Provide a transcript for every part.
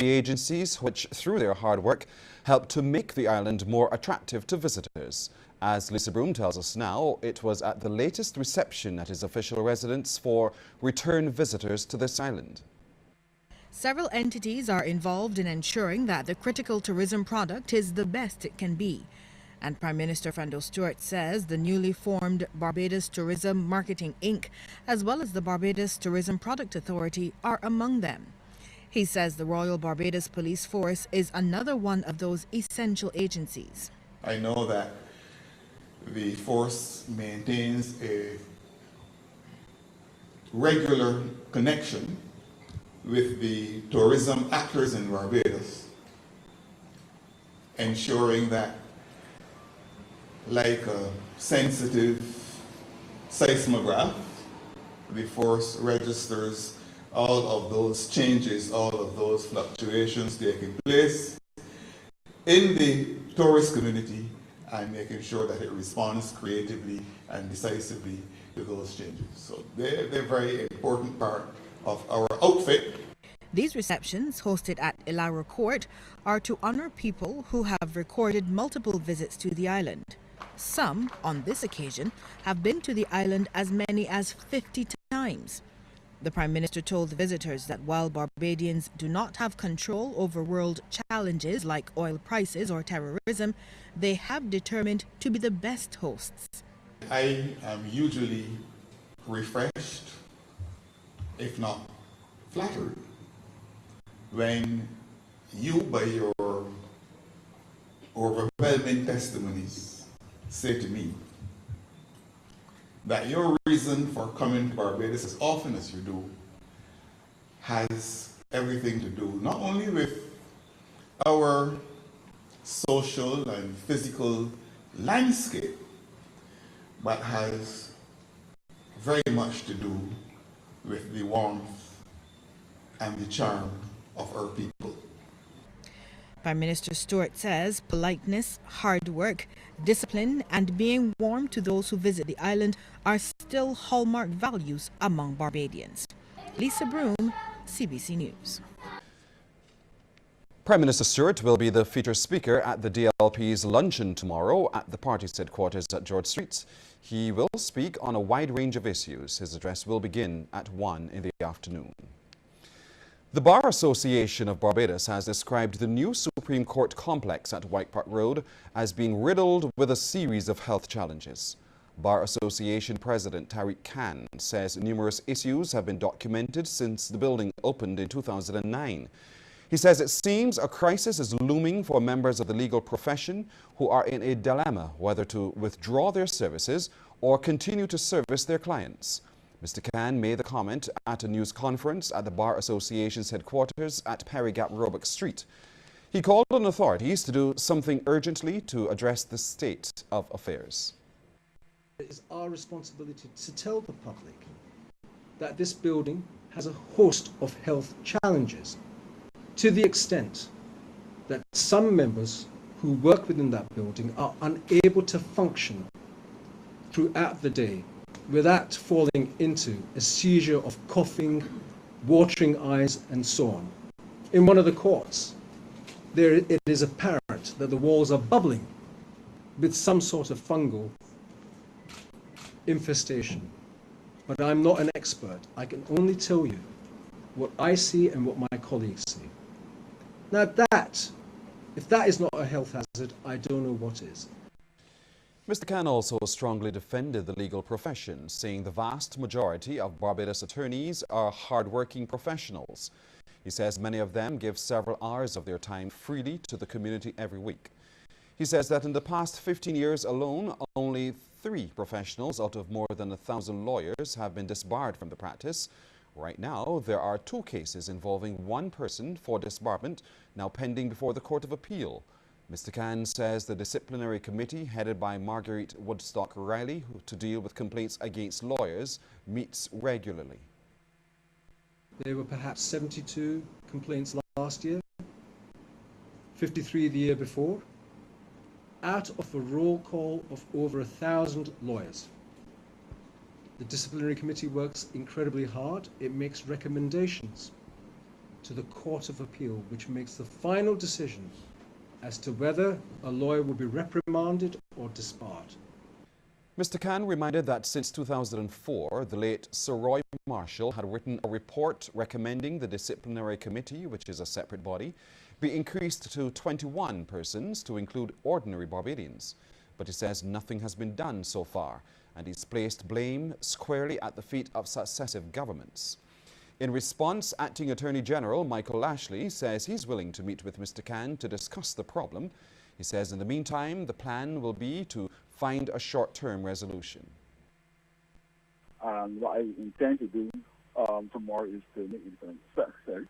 three agencies which, through their hard work, help to make the island more attractive to visitors. As Lisa Broom tells us now, it was at the latest reception at his official residence for return visitors to this island. Several entities are involved in ensuring that the critical tourism product is the best it can be. And Prime Minister Fando Stewart says the newly formed Barbados Tourism Marketing Inc., as well as the Barbados Tourism Product Authority, are among them. He says the Royal Barbados Police Force is another one of those essential agencies. I know that the force maintains a regular connection with the tourism actors in Barbados, ensuring that, like a sensitive seismograph, the force registers all of those changes, all of those fluctuations taking place in the tourist community, and making sure that it responds creatively and decisively to those changes. So they're a very important part of our outfit. These receptions, hosted at Ilara Court, are to honor people who have recorded multiple visits to the island. Some, on this occasion, have been to the island as many as 50 times. The Prime Minister told the visitors that while Barbadians do not have control over world challenges like oil prices or terrorism, they have determined to be the best hosts. I am usually refreshed, if not flattered, when you, by your overwhelming testimonies, say to me that your reason for coming to Barbados as often as you do has everything to do not only with our social and physical landscape, but has very much to do with the warmth and the charm of our people. Prime Minister Stewart says politeness, hard work, discipline and being warm to those who visit the island are still hallmark values among Barbadians. Lisa Broom, CBC News. Prime Minister Stewart will be the featured speaker at the DLP's luncheon tomorrow at the party's headquarters at George Street. He will speak on a wide range of issues. His address will begin at 1 in the afternoon. The Bar Association of Barbados has described the new Supreme Court complex at White Park Road as being riddled with a series of health challenges. Bar Association President Tariq Khan says numerous issues have been documented since the building opened in 2009. He says it seems a crisis is looming for members of the legal profession who are in a dilemma whether to withdraw their services or continue to service their clients. Mr. Khan made the comment at a news conference at the Bar Association's headquarters at Perry Gap, Roebuck Street. He called on authorities to do something urgently to address the state of affairs. It is our responsibility to tell the public that this building has a host of health challenges, to the extent that some members who work within that building are unable to function throughout the day without falling into a seizure of coughing, watering eyes, and so on. In one of the courts, it is apparent that the walls are bubbling with some sort of fungal infestation. But I'm not an expert. I can only tell you what I see and what my colleagues see. Now if that is not a health hazard, I don't know what is. Mr. Khan also strongly defended the legal profession, saying the vast majority of Barbados attorneys are hard-working professionals. He says many of them give several hours of their time freely to the community every week. He says that in the past 15 years alone, only 3 professionals out of more than 1,000 lawyers have been disbarred from the practice. Right now, there are 2 cases involving 1 person for disbarment now pending before the Court of Appeal. Mr. Khan says the disciplinary committee headed by Marguerite Woodstock Riley to deal with complaints against lawyers meets regularly. There were perhaps 72 complaints last year, 53 the year before, out of a roll call of over 1,000 lawyers. The disciplinary committee works incredibly hard. It makes recommendations to to the Court of Appeal, which makes the final decision as to whether a lawyer will be reprimanded or disbarred. Mr. Khan reminded that since 2004, the late Sir Roy Marshall had written a report recommending the disciplinary committee, which is a separate body, be increased to 21 persons to include ordinary Barbadians. But he says nothing has been done so far, and he's placed blame squarely at the feet of successive governments. In response, Acting Attorney General Michael Lashley says he's willing to meet with Mr. Khan to discuss the problem. He says in the meantime, the plan will be to find a short-term resolution. And what I intend to do tomorrow is to meet with the secretary,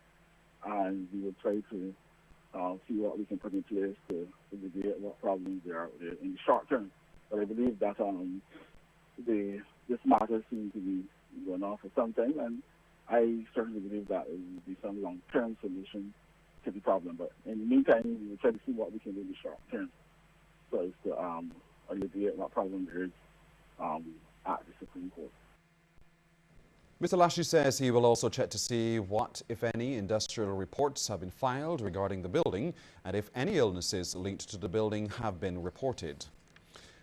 and we will try to see what we can put in place to alleviate what problems there are in the short term. But I believe that this matter seems to be going on for some time, and I certainly believe that it will be some long-term solution to the problem. But in the meantime, we will try to see what we can do in the short term so as to alleviate what problem there is at the Supreme Court. Mr. Lashley says he will also check to see what, if any, industrial reports have been filed regarding the building and if any illnesses linked to the building have been reported.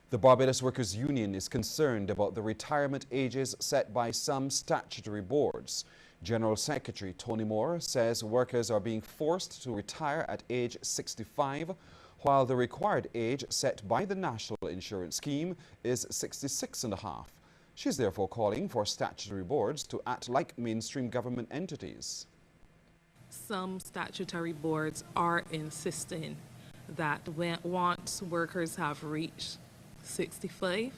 The Barbados Workers' Union is concerned about the retirement ages set by some statutory boards. General Secretary Tony Moore says workers are being forced to retire at age 65, while the required age set by the National Insurance Scheme is 66.5. She's therefore calling for statutory boards to act like mainstream government entities. Some statutory boards are insisting that once workers have reached 65,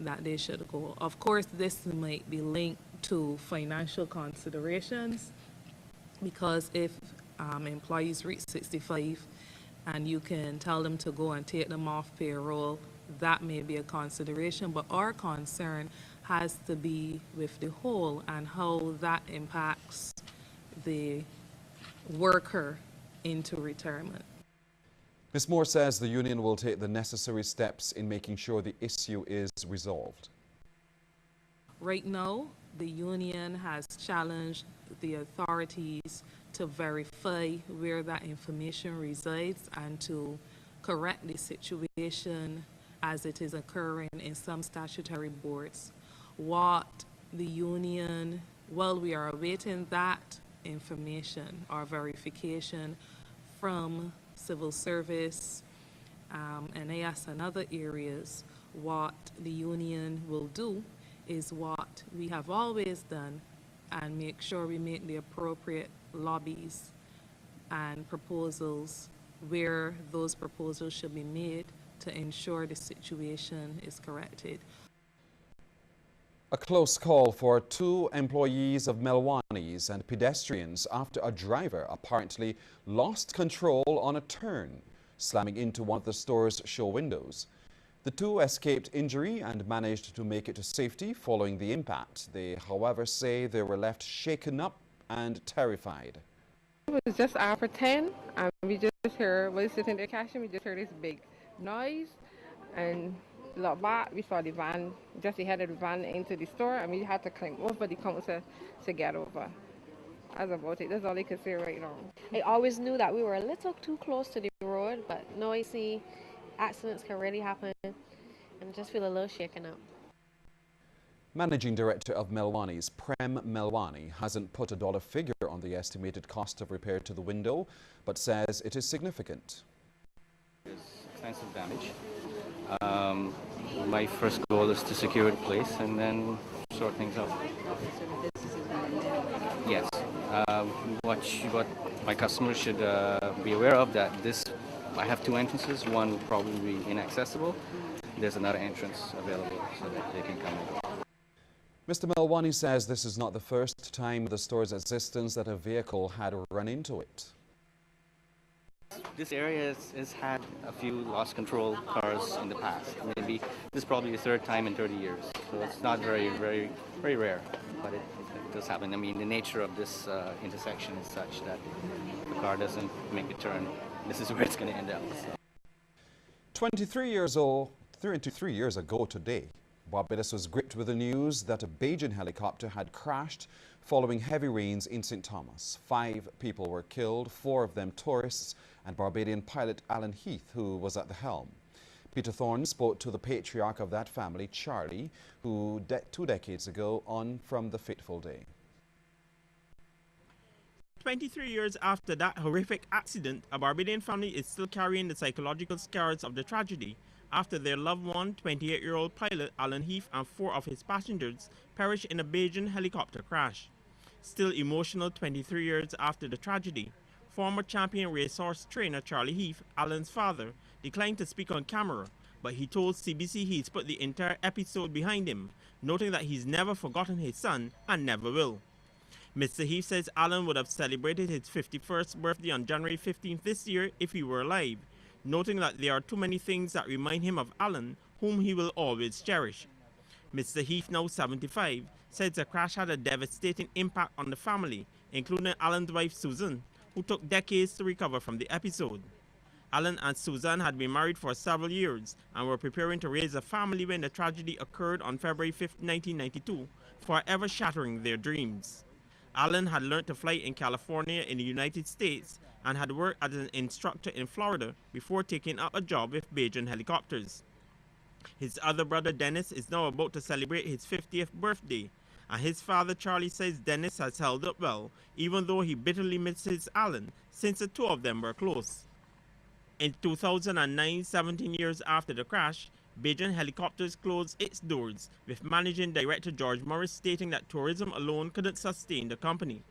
that they should go. Of course, this might be linked to financial considerations, because if employees reach 65 and you can tell them to go and take them off payroll, that may be a consideration. But our concern has to be with the whole and how that impacts the worker into retirement. Ms. Moore says the union will take the necessary steps in making sure the issue is resolved. Right now, the union has challenged the authorities to verify where that information resides and to correct the situation as it is occurring in some statutory boards. What the union, while we are awaiting that information or verification from civil service, NAS and other areas, what the union will do is what we have always done and make sure we make the appropriate lobbies and proposals where those proposals should be made to ensure the situation is corrected. A close call for 2 employees of Melnies and pedestrians after a driver apparently lost control on a turn, slamming into one of the store's show windows. The 2 escaped injury and managed to make it to safety following the impact. They, however, say they were left shaken up and terrified. It was just after 10, and we just heard, we were sitting there cashing, we just heard this big noise, and looked back, we saw the van, just ahead of the van into the store, and we had to climb over the counter to get over. That's about it. That's all I could say right now. I always knew that we were a little too close to the road, but now I see accidents can really happen, and I just feel a little shaken up. Managing Director of Melnies, Prem Melwani, hasn't put a dollar figure on the estimated cost of repair to the window, but says it is significant. There's extensive damage. My first goal is to secure the place and then sort things out. Yes. What my customers should be aware of, that I have 2 entrances. One will probably be inaccessible. There's another entrance available so that they can come in. Mr. Melwani says this is not the first time with the store's existence that a vehicle had run into it. This area has had a few lost control cars in the past. Maybe this is probably the 3rd time in 30 years. So it's not very rare, but it does happen. I mean, the nature of this intersection is such that the car doesn't make a turn. This is where it's going to end up. So. 23 years ago today, Barbados was gripped with the news that a Bajan helicopter had crashed following heavy rains in St. Thomas. 5 people were killed, 4 of them tourists, and Barbadian pilot Alan Heath, who was at the helm. Peter Thorne spoke to the patriarch of that family, Charlie, who 2 decades ago on from the fateful day. 23 years after that horrific accident, a Barbadian family is still carrying the psychological scars of the tragedy after their loved one, 28-year-old pilot Alan Heath, and 4 of his passengers perished in a Bajan helicopter crash. Still emotional 23 years after the tragedy, former champion racehorse trainer Charlie Heath, Alan's father, declined to speak on camera, but he told CBC he's put the entire episode behind him, noting that he's never forgotten his son and never will. Mr. Heath says Alan would have celebrated his 51st birthday on January 15th this year if he were alive, noting that there are too many things that remind him of Alan, whom he will always cherish. Mr. Heath, now 75, says the crash had a devastating impact on the family, including Alan's wife Susan, who took decades to recover from the episode. Alan and Susan had been married for several years and were preparing to raise a family when the tragedy occurred on February 5, 1992, forever shattering their dreams. Alan had learned to fly in California in the United States and had worked as an instructor in Florida before taking up a job with Bajan helicopters. His other brother Dennis is now about to celebrate his 50th birthday, and his father Charlie says Dennis has held up well, even though he bitterly misses Alan since the 2 of them were close. In 2009, 17 years after the crash, Bajan Helicopters closed its doors, with Managing Director George Morris stating that tourism alone couldn't sustain the company.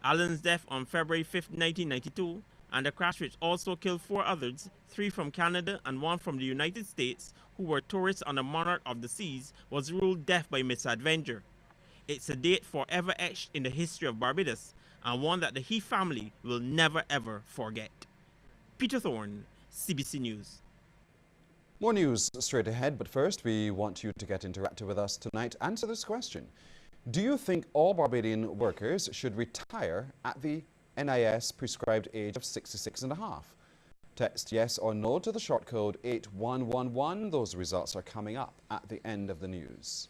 Alan's death on February 5, 1992, and the crash which also killed 4 others, 3 from Canada and 1 from the United States, who were tourists on the Monarch of the Seas, was ruled death by misadventure. It's a date forever etched in the history of Barbados, and one that the Heath family will never ever forget. Peter Thorne, CBC News. More news straight ahead, but first we want you to get interactive with us tonight. Answer this question. Do you think all Barbadian workers should retire at the NIS prescribed age of 66 and a half? Text yes or no to the short code 8111. Those results are coming up at the end of the news.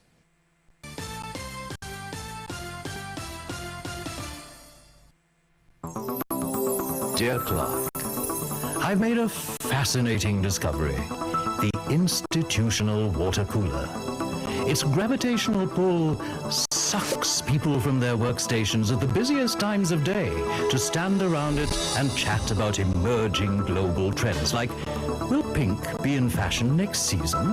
Dear Clark, I've made a fascinating discovery. The institutional water cooler. Its gravitational pull sucks people from their workstations at the busiest times of day to stand around it and chat about emerging global trends like, will pink be in fashion next season?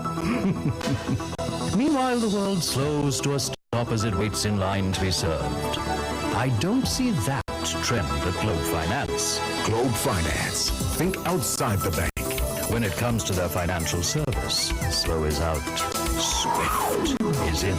Meanwhile, the world slows to a stop as it waits in line to be served. I don't see that trend at Globe Finance. Globe Finance. Think outside the bank. When it comes to their financial service, slow is out, swift is in.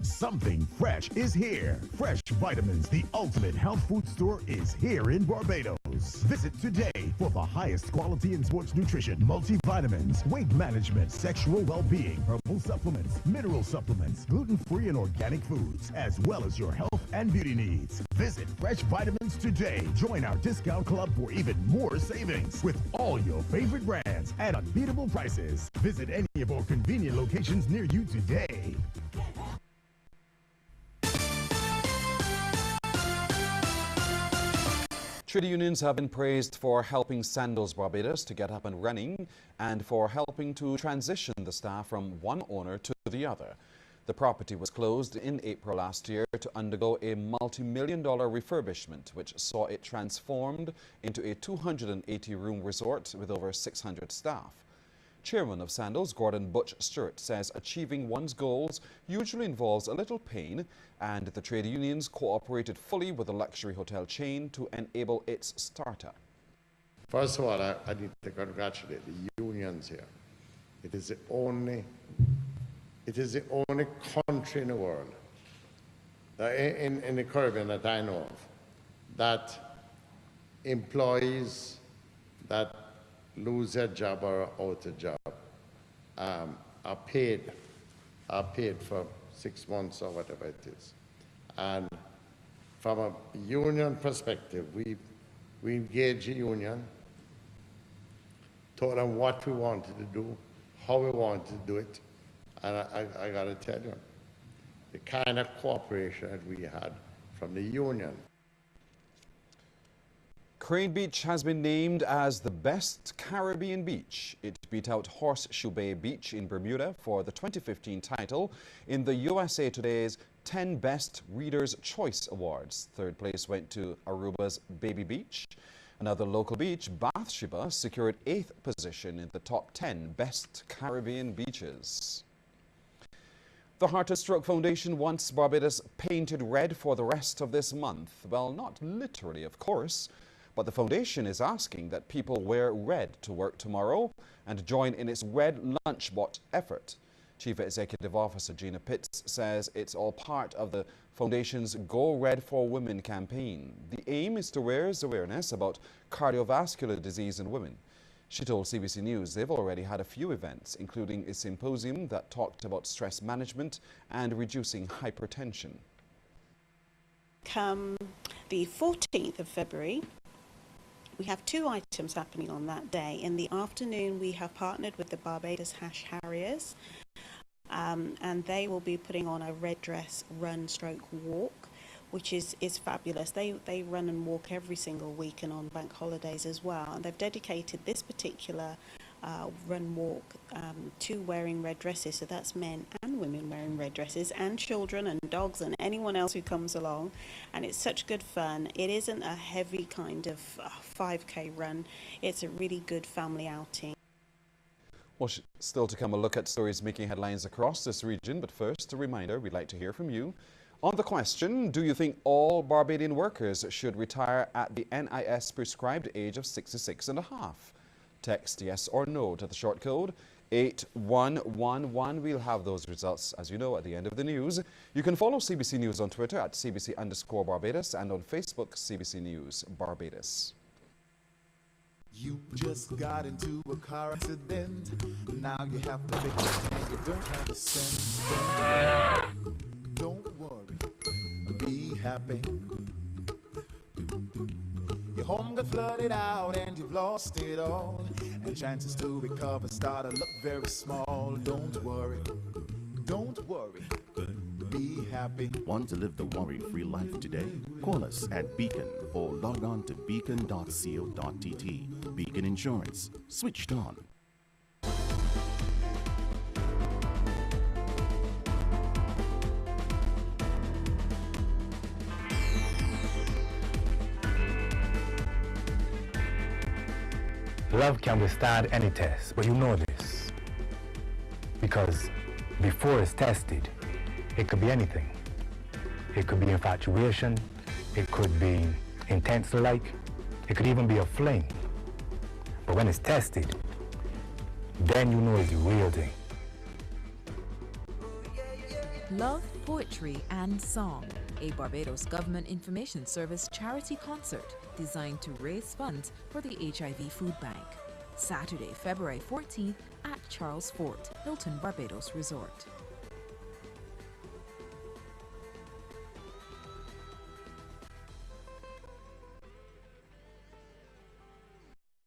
Something fresh is here. Fresh Vitamins, the ultimate health food store, is here in Barbados. Visit today for the highest quality in sports nutrition, multivitamins, weight management, sexual well-being, herbal supplements, mineral supplements, gluten-free and organic foods, as well as your health and beauty needs. Visit Fresh Vitamins today. Join our discount club for even more savings with all your favorite brands at unbeatable prices. Visit any of our convenient locations near you today. Trade unions have been praised for helping Sandoz Barbados to get up and running and for helping to transition the staff from one owner to the other. The property was closed in April last year to undergo a multi-million-dollar refurbishment, which saw it transformed into a 280-room resort with over 600 staff. Chairman of Sandoz, Gordon Butch Stewart, says achieving one's goals usually involves a little pain, and the trade unions cooperated fully with the luxury hotel chain to enable its startup. First of all, I need to congratulate the unions here. It is the only country in the world, in the Caribbean that I know of, that employees that lose their job or are out of job are paid for 6 months or whatever it is. And from a union perspective, we engaged the union, told them what we wanted to do, how we wanted to do it, And I got to tell you, the kind of cooperation that we had from the union. Crane Beach has been named as the best Caribbean beach. It beat out Horseshoe Bay Beach in Bermuda for the 2015 title in the USA Today's 10 Best Readers' Choice Awards. Third place went to Aruba's Baby Beach. Another local beach, Bathsheba, secured 8th position in the top 10 best Caribbean beaches. The Heart and Stroke Foundation wants Barbados painted red for the rest of this month. Well, not literally, of course, but the foundation is asking that people wear red to work tomorrow and join in its Red Lunchbot effort. Chief Executive Officer Gina Pitts says it's all part of the foundation's Go Red for Women campaign. The aim is to raise awareness about cardiovascular disease in women. She told CBC News they've already had a few events, including a symposium that talked about stress management and reducing hypertension. Come the 14th of February, we have 2 items happening on that day. In the afternoon, we have partnered with the Barbados Hash Harriers, and they will be putting on a red dress run stroke walk, which is fabulous. They run and walk every single week and on bank holidays as well. And they've dedicated this particular run walk to wearing red dresses. So that's men and women wearing red dresses, and children and dogs and anyone else who comes along. And it's such good fun. It isn't a heavy kind of 5K run. It's a really good family outing. Well, still to come, a look at stories making headlines across this region. But first, a reminder, we'd like to hear from you. On the question, do you think all Barbadian workers should retire at the NIS prescribed age of 66.5? Text yes or no to the short code 8111. We'll have those results, as you know, at the end of the news. You can follow CBC News on Twitter at CBC_Barbados and on Facebook, CBC News Barbados. You just got into a car accident. Now you have to fix it and you don't have a cent. Don't worry, be happy. Your home got flooded out and you've lost it all, and chances to recover start to look very small. Don't worry, be happy. Want to live the worry-free life today? Call us at Beacon or log on to beacon.co.tt. Beacon Insurance, switched on. Love can withstand any test, but you know this. Because before it's tested, it could be anything. It could be infatuation, it could be intense like, it could even be a fling. But when it's tested, then you know it's the real thing. Love, Poetry and Song, a Barbados Government Information Service charity concert designed to raise funds for the HIV Food Bank. Saturday, February 14th at Charles Fort, Hilton Barbados Resort.